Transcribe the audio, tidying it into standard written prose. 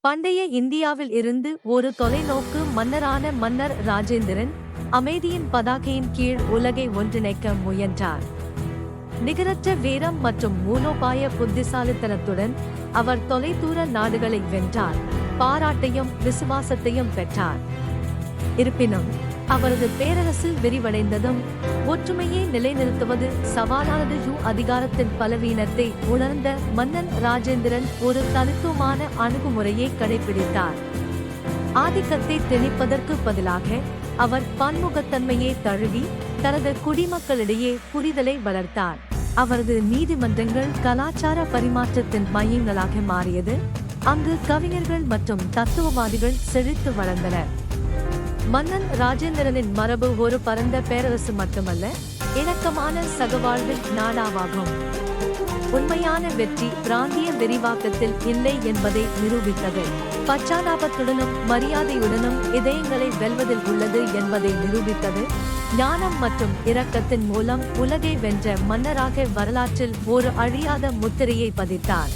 பண்டைய இந்தியாவில் இருந்து ஒரு தொலைநோக்கு மன்னரான மன்னர் ராஜேந்திரன் அமைதியின் பதாகையின் கீழ் உலகை ஒன்றிணைக்க முயன்றார். நிகரற்ற வீரம் மற்றும் மூலோபாய புத்திசாலித்தனத்துடன் அவர் தொலைதூர நாடுகளை வென்றார், பாராட்டையும் விசுவாசத்தையும் பெற்றார். இருப்பினும் அவரது பேரரசு விரிவடைந்ததும் ஒற்றுமையை நிலைநிறுத்துவது சவாலானது. அதிகாரத்தின் பலவீனத்தை உணர்ந்த மன்னன் ராஜேந்திரன் ஒரு தனித்துவமான அணுகுமுறையை கடைபிடித்தார். ஆதிக்கத்தை திணிப்பதற்கு பதிலாக அவர் பன்முகத்தன்மையை தழுவி தனது குடிமக்களிடையே புரிதலை வளர்த்தார். அவரது நீதிமன்றங்கள் கலாச்சார பரிமாற்றத்தின் மையங்களாக மாறியது, அங்கு கவிஞர்கள் மற்றும் தத்துவவாதிகள் செழித்து வளர்ந்தனர். மன்னன் ராஜேந்திரனின் மரபு ஒரு பரந்த பேரரசு மட்டுமல்ல, இணக்கமான சகவாழ்வின் நாடாவாகும். உண்மையான வெற்றி பிராந்திய விரிவாக்கத்தில் இல்லை என்பதை நிரூபித்தது. பச்சாதாபத்துடனும் மரியாதையுடனும் இதயங்களை வெல்வதில் உள்ளது என்பதை நிரூபித்தது. ஞானம் மற்றும் இரக்கத்தின் மூலம் உலகை வென்ற மன்னராக வரலாற்றில் ஒரு அழியாத முத்திரையை பதித்தார்.